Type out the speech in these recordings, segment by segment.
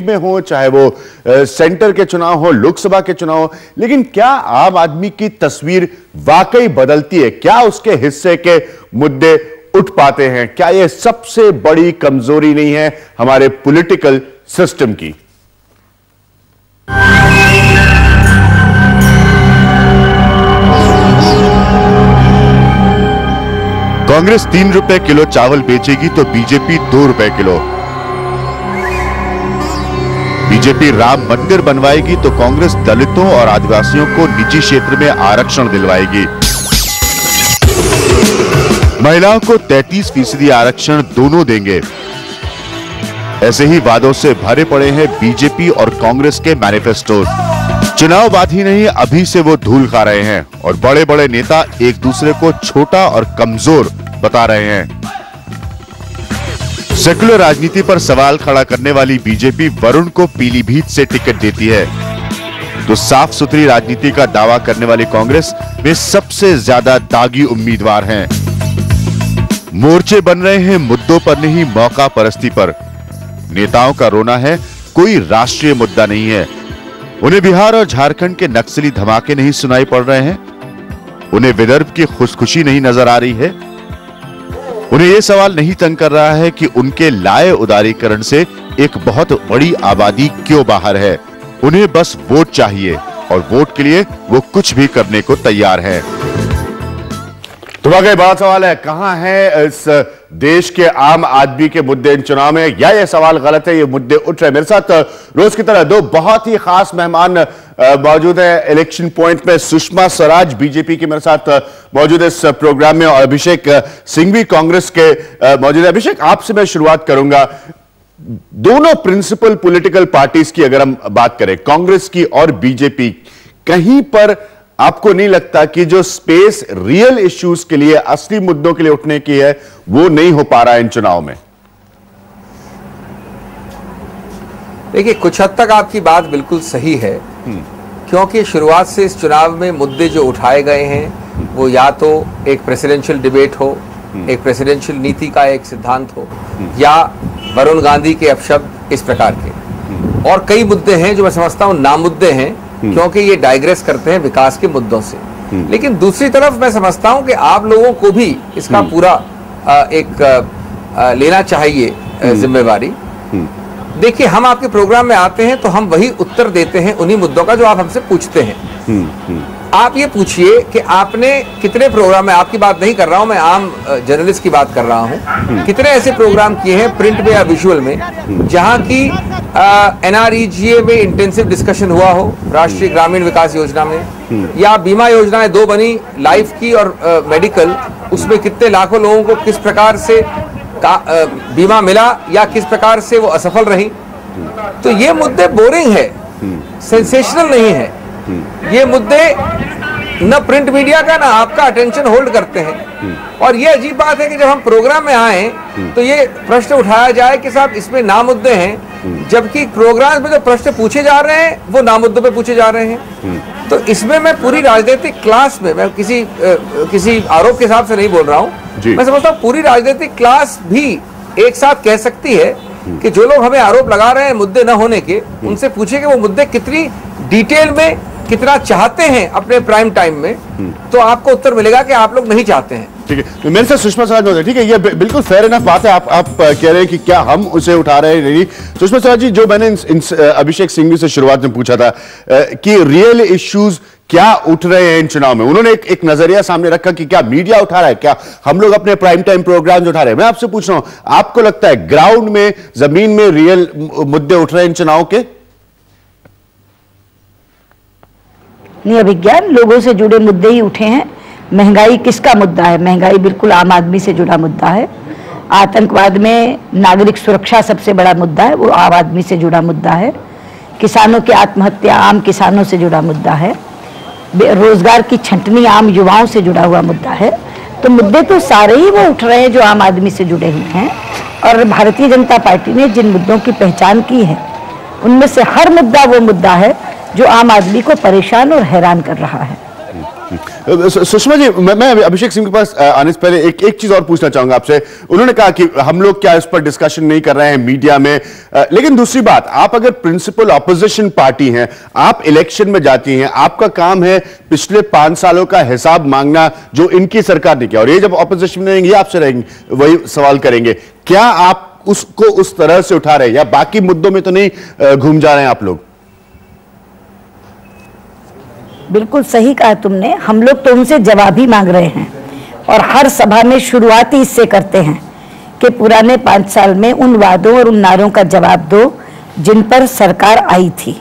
में हो, चाहे वो सेंटर के चुनाव हो, लोकसभा के चुनाव हो, लेकिन क्या आम आदमी की तस्वीर वाकई बदलती है? क्या उसके हिस्से के मुद्दे उठ पाते हैं? क्या यह सबसे बड़ी कमजोरी नहीं है हमारे पॉलिटिकल सिस्टम की? कांग्रेस 3 रुपए किलो चावल बेचेगी तो बीजेपी 2 रुपए किलो। बीजेपी राम मंदिर बनवाएगी तो कांग्रेस दलितों और आदिवासियों को निजी क्षेत्र में आरक्षण दिलवाएगी। महिलाओं को 33% आरक्षण दोनों देंगे। ऐसे ही वादों से भरे पड़े हैं बीजेपी और कांग्रेस के मैनिफेस्टो। चुनाव बाद ही नहीं, अभी से वो धूल खा रहे हैं और बड़े बड़े नेता एक दूसरे को छोटा और कमजोर बता रहे हैं। सेकुलर राजनीति पर सवाल खड़ा करने वाली बीजेपी वरुण को पीलीभीत से टिकट देती है, तो साफ सुथरी राजनीति का दावा करने वाली कांग्रेस में सबसे ज्यादा दागी उम्मीदवार हैं। मोर्चे बन रहे हैं मुद्दों पर नहीं, मौका परस्ती पर। नेताओं का रोना है, कोई राष्ट्रीय मुद्दा नहीं है। उन्हें बिहार और झारखंड के नक्सली धमाके नहीं सुनाई पड़ रहे हैं, उन्हें विदर्भ की खुशखुशी नहीं नजर आ रही है, उन्हें यह सवाल नहीं तंग कर रहा है कि उनके लाए उदारीकरण से एक बहुत बड़ी आबादी क्यों बाहर है। उन्हें बस वोट चाहिए और वोट के लिए वो कुछ भी करने को तैयार है। तो वाकई बड़ा सवाल है, कहां है इस देश के आम आदमी के मुद्दे इन चुनाव में, या ये सवाल गलत है, ये मुद्दे उठ रहे हैं। मेरे साथ रोज की तरह दो बहुत ही खास मेहमान मौजूद है इलेक्शन पॉइंट में। सुषमा स्वराज बीजेपी के मेरे साथ मौजूद है इस प्रोग्राम में, और अभिषेक सिंघवी कांग्रेस के मौजूद है। अभिषेक, आपसे मैं शुरुआत करूंगा। दोनों प्रिंसिपल पॉलिटिकल पार्टीज की अगर हम बात करें, कांग्रेस की और बीजेपी, कहीं पर आपको नहीं लगता कि जो स्पेस रियल इश्यूज के लिए, असली मुद्दों के लिए उठने की है, वो नहीं हो पा रहा है इन चुनाव में? देखिए, कुछ हद तक आपकी बात बिल्कुल सही है, क्योंकि शुरुआत से इस चुनाव में मुद्दे जो उठाए गए हैं वो या तो एक प्रेसिडेंशियल डिबेट हो, एक प्रेसिडेंशियल नीति का एक सिद्धांत हो, या वरुण गांधी के अपशब्द इस प्रकार के, और कई मुद्दे हैं जो मैं समझता हूं नामुद्दे हैं, क्योंकि ये डाइग्रेस करते हैं विकास के मुद्दों से। लेकिन दूसरी तरफ मैं समझता हूं कि आप लोगों को भी इसका पूरा लेना चाहिए जिम्मेवारी। देखिए, हम आपके प्रोग्राम में आते हैं तो हम वही उत्तर देते हैं उन्हीं मुद्दों का जो आप हमसे पूछते हैं। आप ये पूछिए कि आपने कितने प्रोग्राम में, आपकी बात नहीं कर रहा हूं मैं, आम जर्नलिस्ट की बात कर रहा हूं, कितने ऐसे प्रोग्राम किए हैं प्रिंट में या विजुअल में जहां की NREGA में इंटेंसिव डिस्कशन हुआ हो, राष्ट्रीय ग्रामीण विकास योजना में, या बीमा योजनाएं 2 बनी, लाइफ की और मेडिकल, उसमें कितने लाखों लोगों को किस प्रकार से बीमा मिला या किस प्रकार से वो असफल रही। तो ये मुद्दे बोरिंग है, सेंसेशनल नहीं है। ये मुद्दे न प्रिंट मीडिया का ना आपका अटेंशन होल्ड करते हैं। और ये अजीब बात है कि जब हम प्रोग्राम में आए तो ये प्रश्न उठाया जाए कि साहब इसमें नामुद्दे हैं, जबकि प्रोग्राम में जो प्रश्न पूछे जा रहे हैं वो नामुद्दों पे पूछे जा रहे हैं। तो इसमें मैं पूरी राजनीतिक क्लास में, मैं किसी आरोप के हिसाब से नहीं बोल रहा हूँ, मैं समझता हूँ पूरी राजनीतिक क्लास भी एक साथ कह सकती है कि जो लोग हमें आरोप लगा रहे हैं मुद्दे न होने के, उनसे पूछे कि वो मुद्दे कितनी डिटेल में, कितना चाहते हैं अपने प्राइम टाइम में, तो आपको उत्तर मिलेगा कि आप लोग नहीं चाहते हैं। ठीक है, तो मेरे साथ सुषमा स्वराज महोदय, ठीक है, ये बिल्कुल फेयर इनफ बात है। आप कह रहे हैं कि क्या हम उसे उठा रहे हैं नहीं। सुषमा स्वराज जी, जो मैंने अभिषेक सिंघवी से शुरुआत में पूछा था कि रियल इश्यूज क्या उठ रहे हैं इन चुनाव में, उन्होंने एक नजरिया सामने रखा कि क्या मीडिया उठा रहा है, क्या हम लोग अपने प्राइम टाइम प्रोग्राम उठा रहे हैं। मैं आपसे पूछ रहा हूं, आपको लगता है ग्राउंड में, जमीन में रियल मुद्दे उठ रहे हैं इन चुनाव के? नहीं, अभिज्ञान लोगों से जुड़े मुद्दे ही उठे हैं। महंगाई किसका मुद्दा है? महंगाई बिल्कुल आम आदमी से जुड़ा मुद्दा है। आतंकवाद में नागरिक सुरक्षा सबसे बड़ा मुद्दा है, वो आम आदमी से जुड़ा मुद्दा है। किसानों की आत्महत्या आम किसानों से जुड़ा मुद्दा है। रोजगार की छंटनी आम युवाओं से जुड़ा हुआ मुद्दा है। तो मुद्दे तो सारे ही वो उठ रहे हैं जो आम आदमी से जुड़े हुए हैं। और भारतीय जनता पार्टी ने जिन मुद्दों की पहचान की है, उनमें से हर मुद्दा वो मुद्दा है जो आम आदमी को परेशान और हैरान कर रहा है। सुषमा जी, मैं अभिषेक सिंह के पास आने से पहले एक चीज और पूछना चाहूंगा आपसे। उन्होंने कहा कि हम लोग क्या इस पर डिस्कशन नहीं कर रहे हैं मीडिया में, लेकिन दूसरी बात, आप अगर प्रिंसिपल ऑपोजिशन पार्टी हैं, आप इलेक्शन में जाती हैं, आपका काम है पिछले 5 सालों का हिसाब मांगना जो इनकी सरकार ने किया, और ये जब ऑपोजिशन में रहेंगे आपसे रहेंगे वही सवाल करेंगे। क्या आप उसको उस तरह से उठा रहे हैं या बाकी मुद्दों में तो नहीं घूम जा रहे हैं आप लोग? बिल्कुल सही कहा तुमने, हम लोग तो उनसे जवाब ही मांग रहे हैं और हर सभा में शुरुआत ही इससे करते हैं कि पुराने 5 साल में उन वादों और उन नारों का जवाब दो जिन पर सरकार आई थी।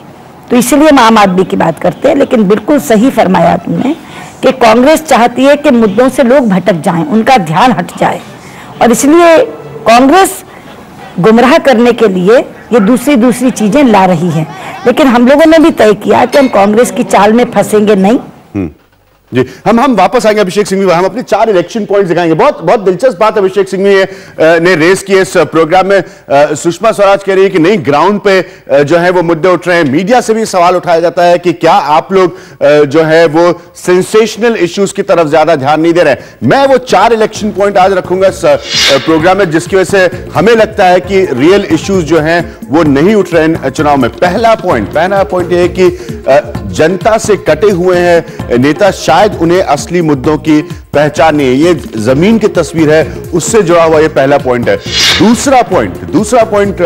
तो इसलिए हम आम आदमी की बात करते हैं। लेकिन बिल्कुल सही फरमाया तुमने कि कांग्रेस चाहती है कि मुद्दों से लोग भटक जाएं, उनका ध्यान हट जाए, और इसलिए कांग्रेस गुमराह करने के लिए ये दूसरी चीजें ला रही है। लेकिन हम लोगों ने भी तय किया कि हम कांग्रेस की चाल में फंसेंगे नहीं। जी, हम वापस आएंगे अभिषेक सिंह, हम अपने 4 इलेक्शन पॉइंट्स दिखाएंगे। बहुत दिलचस्प बात अभिषेक सिंह ने रेस की इस प्रोग्राम में। सुषमा स्वराज कह रही है कि नहीं, ग्राउंड पे जो है वो मुद्दे उठ रहे हैं। मीडिया से भी सवाल उठाया जाता है कि क्या आप लोग जो है वो सेंसेशनल इश्यूज की तरफ ज्यादा ध्यान नहीं दे रहे हैं। मैं वो 4 इलेक्शन पॉइंट आज रखूंगा इस प्रोग्राम में जिसकी वजह से हमें लगता है कि रियल इश्यूज जो हैं वो नहीं उठ रहे हैं चुनाव में। पहला पॉइंट यह है कि जनता से कटे हुए हैं नेता, शायद उन्हें असली मुद्दों की पहचान नहीं है। ये जमीन की तस्वीर है, उससे जुड़ा हुआ ये पहला पॉइंट है। दूसरा पॉइंट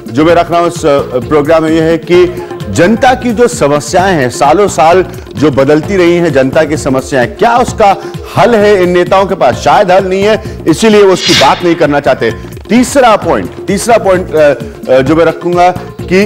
जो मैं रख रहा हूं इस प्रोग्राम में यह है कि जनता की जो समस्याएं हैं, सालों साल जो बदलती रही हैं जनता की समस्याएं, क्या उसका हल है इन नेताओं के पास? शायद हल नहीं है, इसीलिए वो उसकी बात नहीं करना चाहते। तीसरा पॉइंट जो मैं रखूंगा कि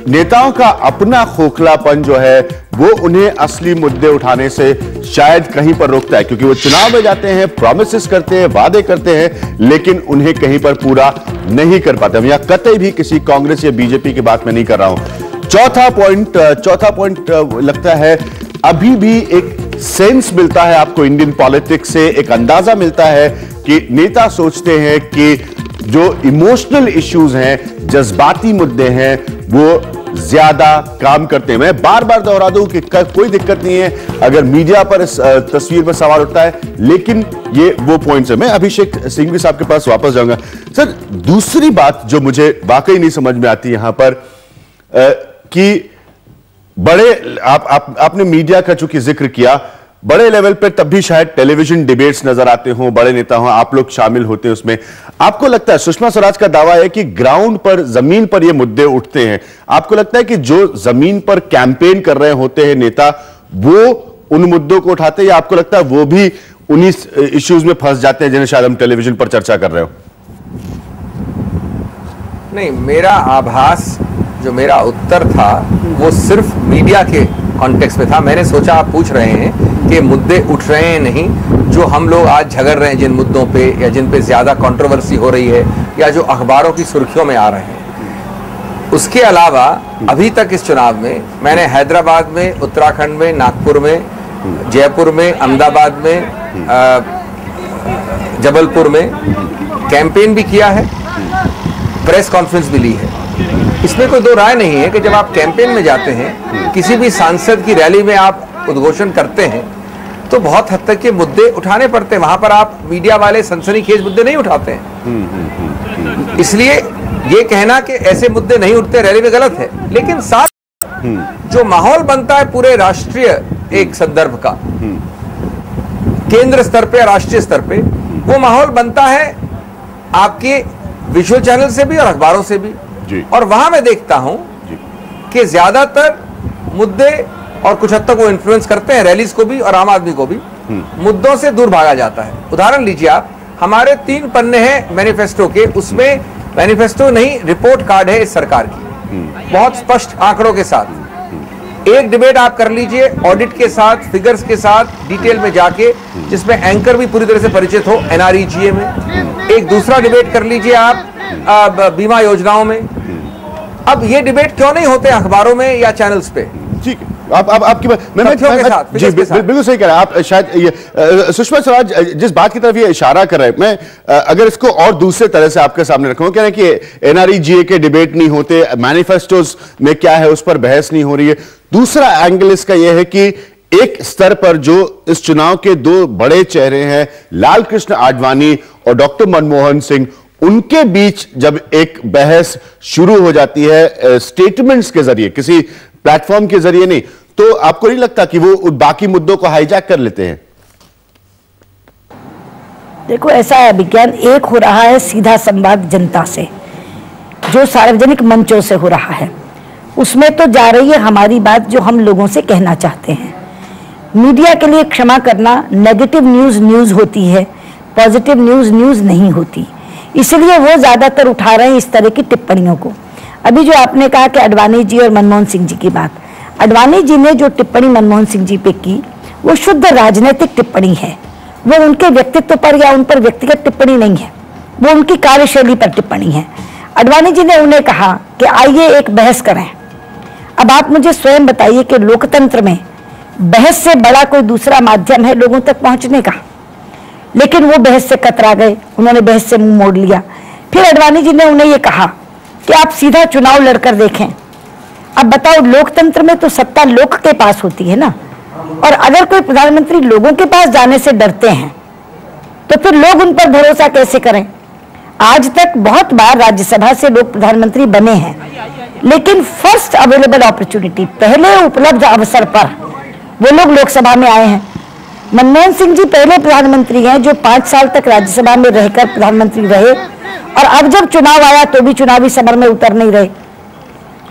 नेताओं का अपना खोखलापन जो है वो उन्हें असली मुद्दे उठाने से शायद कहीं पर रोकता है, क्योंकि वो चुनाव में जाते हैं, प्रॉमिसेस करते हैं, वादे करते हैं, लेकिन उन्हें कहीं पर पूरा नहीं कर पाते। मैं कतई भी किसी कांग्रेस या बीजेपी की बात में नहीं कर रहा हूं। चौथा पॉइंट लगता है अभी भी एक सेंस मिलता है आपको इंडियन पॉलिटिक्स से, एक अंदाजा मिलता है कि नेता सोचते हैं कि जो इमोशनल इश्यूज हैं, जज्बाती मुद्दे हैं, वो ज्यादा काम करते हैं। मैं बार बार दोहरा दूं कि कोई दिक्कत नहीं है अगर मीडिया पर इस तस्वीर पर सवाल उठता है, लेकिन ये वो पॉइंट्स है। मैं अभिषेक सिंघवी साहब के पास वापस जाऊंगा। सर, दूसरी बात जो मुझे वाकई नहीं समझ में आती यहां पर कि बड़े आपने मीडिया का चूंकि जिक्र किया, बड़े लेवल पर तब भी शायद टेलीविजन डिबेट्स नजर आते हों, बड़े नेता हों, आप लोग शामिल होते हैं उसमें। आपको लगता है, सुषमा स्वराज का दावा है कि ग्राउंड पर, जमीन पर ये मुद्दे उठते हैं, आपको लगता है कि जो जमीन पर कैंपेन कर रहे होते हैं नेता, वो उन मुद्दों को उठाते हैं, या आपको लगता है वो भी उन्हीं इश्यूज में फंस जाते हैं जिन्हें शायद हम टेलीविजन पर चर्चा कर रहे हो? नहीं, मेरा आभास, जो मेरा उत्तर था वो सिर्फ मीडिया के कॉन्टेक्स्ट में था। मैंने सोचा आप पूछ रहे हैं कि मुद्दे उठ रहे हैं नहीं, जो हम लोग आज झगड़ रहे हैं जिन मुद्दों पे, या जिन पे ज्यादा कंट्रोवर्सी हो रही है, या जो अखबारों की सुर्खियों में आ रहे हैं। उसके अलावा अभी तक इस चुनाव में मैंने हैदराबाद में, उत्तराखंड में, नागपुर में, जयपुर में, अहमदाबाद में, जबलपुर में कैंपेन भी किया है, प्रेस कॉन्फ्रेंस भी ली है। इसमें कोई दो राय नहीं है कि जब आप कैंपेन में जाते हैं, किसी भी सांसद की रैली में आप उद्घोषण करते हैं, तो बहुत हद तक के मुद्दे उठाने पड़ते हैं। वहां पर आप मीडिया वाले सनसनीखेज मुद्दे नहीं उठाते हैं। इसलिए ये कहना कि ऐसे मुद्दे नहीं उठते रैली में गलत है। लेकिन साथ जो माहौल बनता है पूरे राष्ट्रीय एक संदर्भ का, केंद्र स्तर पे, राष्ट्रीय स्तर पे, वो माहौल बनता है आपके विजुअल चैनल से भी और अखबारों से भी। और वहां मैं देखता हूं कि ज्यादातर मुद्दे, और कुछ हद तक वो इन्फ्लुएंस करते हैं रैलीज को भी और आम आदमी को भी, मुद्दों से दूर भागा जाता है। उदाहरण लीजिए आप, हमारे 3 पन्ने हैं मैनिफेस्टो के, उसमें मैनिफेस्टो नहीं, रिपोर्ट कार्ड है इस सरकार की, बहुत स्पष्ट आंकड़ों के साथ। एक डिबेट आप कर लीजिए ऑडिट के साथ, फिगर्स के साथ, डिटेल में जाके, जिसमें एंकर भी पूरी तरह से परिचित हो एनआरईजीए में। एक दूसरा डिबेट कर लीजिए आप बीमा योजनाओं में। अब ये डिबेट क्यों नहीं होते अखबारों में या चैनल्स पे? ठीक है, आपकी बात जी बिल्कुल सही कह रहे हैं आप। शायद ये सुषमा स्वराज जिस बात की तरफ ये इशारा कर रहे हैं, मैं अगर इसको और दूसरे तरह से आपके सामने रखूं, कह रहे हैं कि एनआरईजीए के डिबेट नहीं होते, मैनिफेस्टोज में क्या है उस पर बहस नहीं हो रही है। दूसरा एंगल इसका यह है कि एक स्तर पर जो इस चुनाव के दो बड़े चेहरे हैं, लाल कृष्ण आडवाणी और डॉक्टर मनमोहन सिंह, उनके बीच जब एक बहस शुरू हो जाती है स्टेटमेंट्स के जरिए, किसी प्लेटफॉर्म के जरिए नहीं, तो आपको नहीं लगता कि वो बाकी मुद्दों को हाईजैक कर लेते हैं? देखो, ऐसा है विज्ञान, एक हो रहा है सीधा संवाद जनता से, जो सार्वजनिक मंचों से हो रहा है, उसमें तो जा रही है हमारी बात जो हम लोगों से कहना चाहते हैं। मीडिया के लिए क्षमा करना, नेगेटिव न्यूज़ न्यूज़ होती है, पॉजिटिव न्यूज़ न्यूज़ नहीं होती, इसलिए वो ज़्यादातर उठा रहे हैं इस तरह की टिप्पणियों को। अभी जो आपने कहा कि आडवाणी जी और मनमोहन सिंह जी की बात, आडवाणी जी ने जो टिप्पणी मनमोहन सिंह जी पे की वो शुद्ध राजनीतिक टिप्पणी है, वो उनके व्यक्तित्व पर या उन पर व्यक्तिगत टिप्पणी नहीं है, वो उनकी कार्यशैली पर टिप्पणी है। आडवाणी जी ने उन्हें कहा कि आइए एक बहस करें। अब आप मुझे स्वयं बताइए कि लोकतंत्र में बहस से बड़ा कोई दूसरा माध्यम है लोगों तक पहुंचने का? लेकिन वो बहस से कतरा गए, उन्होंने बहस से मुंह मोड़ लिया। फिर आडवाणी जी ने उन्हें ये कहा कि आप सीधा चुनाव लड़कर देखें। अब बताओ, लोकतंत्र में तो सत्ता लोक के पास होती है ना, और अगर कोई प्रधानमंत्री लोगों के पास जाने से डरते हैं तो फिर लोग उन पर भरोसा कैसे करें? आज तक बहुत बार राज्यसभा से लोग प्रधानमंत्री बने हैं, लेकिन फर्स्ट अवेलेबल अपॉर्चुनिटी, पहले उपलब्ध अवसर पर वो लोग लोकसभा में आए हैं। मनमोहन सिंह जी पहले प्रधानमंत्री हैं जो 5 साल तक राज्यसभा में रहकर प्रधानमंत्री रहे, और अब जब चुनाव आया तो भी चुनावी समर में उतर नहीं रहे।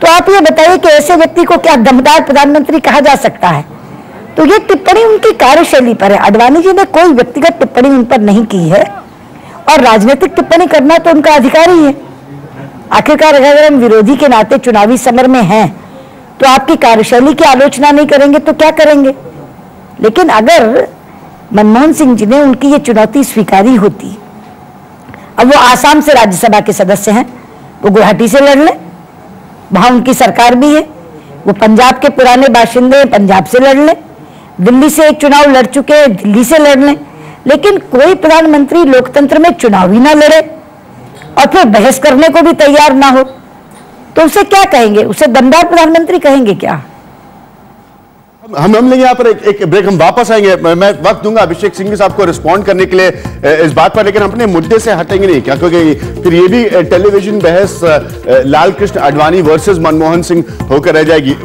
तो आप ये बताइए कि ऐसे व्यक्ति को क्या दमदार प्रधानमंत्री कहा जा सकता है? तो ये टिप्पणी उनकी कार्यशैली पर है। आडवाणी जी ने कोई व्यक्तिगत टिप्पणी उन पर नहीं की है, और राजनीतिक टिप्पणी करना तो उनका अधिकार ही है। आखिरकार अगर हम विरोधी के नाते चुनावी समर में हैं तो आपकी कार्यशैली की आलोचना नहीं करेंगे तो क्या करेंगे? लेकिन अगर मनमोहन सिंह जी ने उनकी ये चुनौती स्वीकारी होती, अब वो आसाम से राज्यसभा के सदस्य हैं, वो गुवाहाटी से लड़ लें, वहां उनकी सरकार भी है, वो पंजाब के पुराने बाशिंदे हैं, पंजाब से लड़ लें, दिल्ली से एक चुनाव लड़ चुके हैं, दिल्ली से लड़ लें। लेकिन कोई प्रधानमंत्री लोकतंत्र में चुनाव ही ना लड़े और फिर बहस करने को भी तैयार ना हो, तो उसे क्या कहेंगे? उसे दमदार प्रधानमंत्री कहेंगे क्या? हम लेंगे यहाँ पर एक ब्रेक, हम वापस आएंगे। मैं वक्त दूंगा अभिषेक सिंघवी साहब को रिस्पॉन्ड करने के लिए इस बात पर, लेकिन अपने मुद्दे से हटेंगे नहीं क्या, क्योंकि फिर ये भी टेलीविजन बहस लाल कृष्ण आडवाणी वर्सेस मनमोहन सिंह होकर रह जाएगी।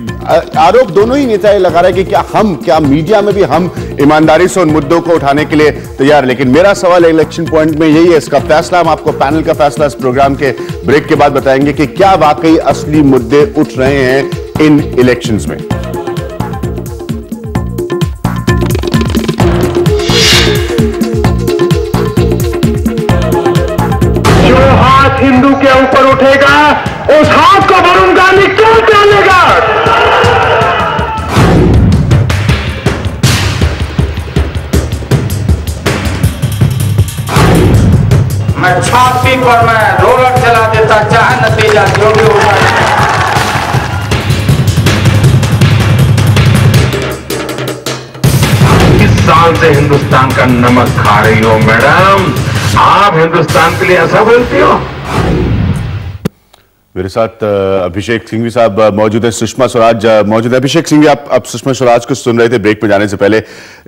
आरोप दोनों ही नेता ये लगा रहे हैं कि क्या मीडिया में भी हम ईमानदारी से उन मुद्दों को उठाने के लिए तैयार। लेकिन मेरा सवाल इलेक्शन पॉइंट में यही है, इसका फैसला हम आपको पैनल का फैसला इस प्रोग्राम के ब्रेक के बाद बताएंगे कि क्या वाकई असली मुद्दे उठ रहे हैं इन इलेक्शंस में। हिंदू के ऊपर उठेगा उस हाथ को वरुण गांधी क्यों डालेगा? मैं छाती पर मैं रोलर चला देता, चाहे नतीजा जो भी होता है। इस साल से हिंदुस्तान का नमक खा रही हो मैडम, आप हिंदुस्तान के लिए ऐसा बोलती हो। मेरे साथ अभिषेक सिंघवी साहब मौजूद है, सुषमा स्वराज मौजूद है। अभिषेक सिंघवी, आप सुषमा स्वराज को सुन रहे थे ब्रेक में जाने से पहले।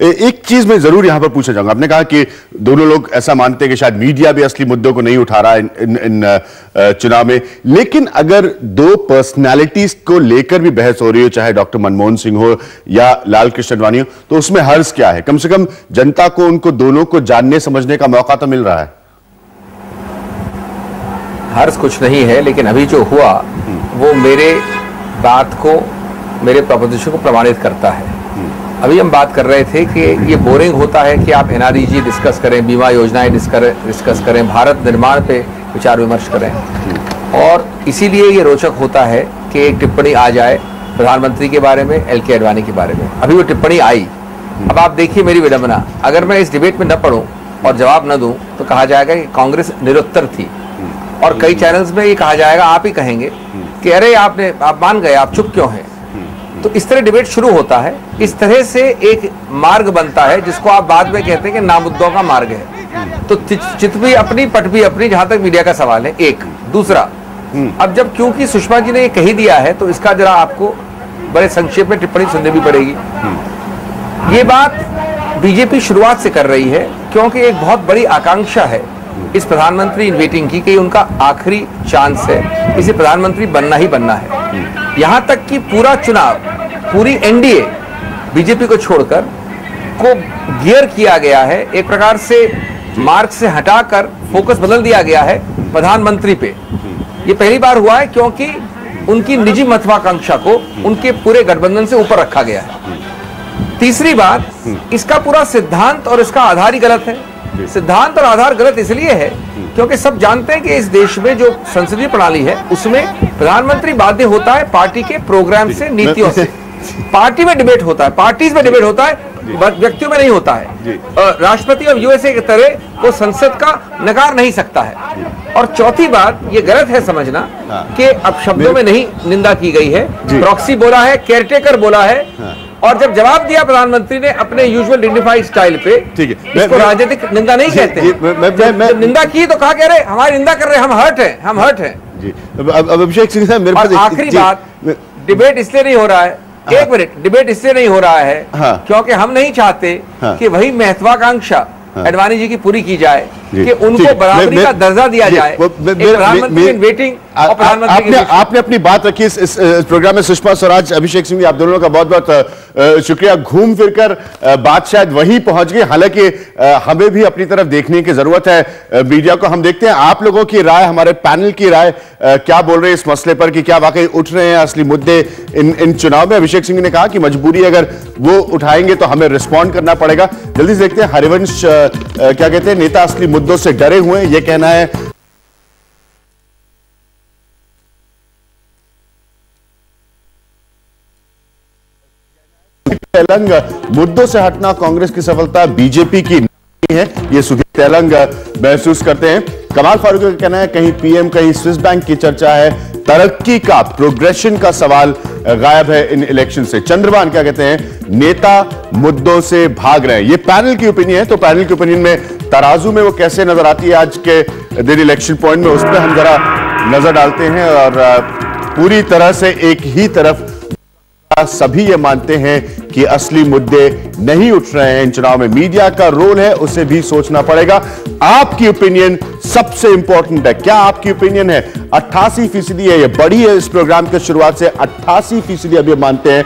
एक चीज मैं जरूर यहां पर पूछना चाहूंगा, आपने कहा कि दोनों लोग ऐसा मानते हैं कि शायद मीडिया भी असली मुद्दों को नहीं उठा रहा इन चुनाव में, लेकिन अगर दो पर्सनैलिटीज को लेकर भी बहस हो रही हो, चाहे डॉक्टर मनमोहन सिंह हो या लाल कृष्ण आडवाणी हो, तो उसमें हर्ज क्या है? कम से कम जनता को उनको दोनों को जानने समझने का मौका तो मिल रहा है। हर्ष कुछ नहीं है, लेकिन अभी जो हुआ वो मेरे बात को, मेरे प्रपोजिशन को प्रमाणित करता है। अभी हम बात कर रहे थे कि ये बोरिंग होता है कि आप एनआरईजी डिस्कस करें, बीमा योजनाएं डिस्कस करें, भारत निर्माण पे विचार विमर्श करें, और इसीलिए ये रोचक होता है कि एक टिप्पणी आ जाए प्रधानमंत्री के बारे में, एलके आडवाणी के बारे में। अभी वो टिप्पणी आई, अब आप देखिए मेरी विडंबना, अगर मैं इस डिबेट में न पढ़ूं और जवाब न दूं तो कहा जाएगा कि कांग्रेस निरुत्तर थी, और कई चैनल्स में ये कहा जाएगा, आप ही कहेंगे कि अरे आप मान गए, आप चुप क्यों हैं? तो इस तरह डिबेट शुरू होता है। इस तरह से एक मार्ग बनता है जिसको आप बाद में कहते हैं कि नामुद्दों का मार्ग है। तो चित भी अपनी, पट भी अपनी, जहां तक मीडिया का सवाल है। एक दूसरा, अब जब क्योंकि सुषमा जी ने ये कही दिया है तो इसका जरा आपको बड़े संक्षेप में टिप्पणी सुननी भी पड़ेगी। ये बात बीजेपी शुरुआत से कर रही है, क्योंकि एक बहुत बड़ी आकांक्षा है इस प्रधानमंत्री इन वेटिंग की कि उनका आखिरी चांस है, इसे प्रधानमंत्री बनना ही बनना है। यहां तक कि पूरा चुनाव, पूरी एनडीए बीजेपी को छोड़कर को गियर किया गया है, एक प्रकार से मार्ग से हटाकर फोकस बदल दिया गया है प्रधानमंत्री पे। ये पहली बार हुआ है क्योंकि उनकी निजी महत्वाकांक्षा को उनके पूरे गठबंधन से ऊपर रखा गया है। तीसरी बात, इसका पूरा सिद्धांत और इसका आधार ही गलत है। सिद्धांत और आधार गलत इसलिए है क्योंकि सब जानते हैं कि इस देश में जो संसदीय प्रणाली है उसमें प्रधानमंत्री बाध्य होता है पार्टी के प्रोग्राम से, नीतियों से। पार्टी में डिबेट होता है, पार्टीज में डिबेट होता है, व्यक्तियों में नहीं होता है। राष्ट्रपति ऑफ यूएसए की तरह वो संसद का नकार नहीं सकता है। और चौथी बात, ये गलत है समझना कि अब शब्दों में नहीं निंदा की गई है। प्रॉक्सी बोला है, केयरटेकर बोला है, और जब जवाब दिया प्रधानमंत्री ने अपने यूजुअल डिग्निफाइड स्टाइल पे, इसको राजनीतिक निंदा नहीं कहते हैं। निंदा की तो कहा कह रहे हमारी निंदा कर रहे, हम हर्ट हैं, हम हर्ट हैं। अब अभिषेक सिंह साहब मेरे पास आखिरी बात, डिबेट इसलिए नहीं हो रहा है, एक मिनट, डिबेट इसलिए नहीं हो रहा है क्योंकि हम नहीं चाहते कि वही महत्वाकांक्षा अडवाणी जी की पूरी की जाए कि उनको बराबरी का दर्जा दिया जाए। प्रधानमंत्री इन वेटिंग और प्रधानमंत्री आपने अपनी बात रखी इस प्रोग्राम में। सुषमा स्वराज, अभिषेक सिंह, आप दोनों का बहुत बहुत शुक्रिया। घूम फिरकर बात शायद वहीं पहुंच गई, हालांकि हमें भी अपनी तरफ देखने की जरूरत है मीडिया को। हम देखते हैं आप लोगों की राय, हमारे पैनल की राय क्या बोल रहे हैं इस मसले पर कि क्या वाकई उठ रहे हैं असली मुद्दे इन चुनाव में। अभिषेक सिंह ने कहा कि मजबूरी अगर वो उठाएंगे तो हमें रिस्पॉन्ड करना पड़ेगा। जल्दी से देखते हैं हरिवंश क्या कहते हैं, नेता असली मुद्दों से डरे हुए हैं, ये कहना है। तेलंग, मुद्दों से हटना कांग्रेस की सफलता बीजेपी की नहीं है, ये सुधीर तेलंग महसूस करते हैं। कमाल फारूक का कहना है कहीं पीएम कहीं स्विस बैंक की चर्चा है, तरक्की का, प्रोग्रेशन का सवाल गायब है इन इलेक्शन से। चंद्रभान क्या कहते हैं, नेता मुद्दों से भाग रहे हैं। ये पैनल की ओपिनियन है, तो पैनल की ओपिनियन में तराजू में वो कैसे नजर आती है आज के दिन इलेक्शन पॉइंट में, उस पर हम जरा नजर डालते हैं। और पूरी तरह से एक ही तरफ सभी ये मानते हैं कि असली मुद्दे नहीं उठ रहे हैं इन चुनाव में। मीडिया का रोल है, उसे भी सोचना पड़ेगा। आपकी ओपिनियन सबसे इंपॉर्टेंट है। क्या आपकी ओपिनियन है? 88% है, ये बड़ी है इस प्रोग्राम के शुरुआत से 88% अभी मानते हैं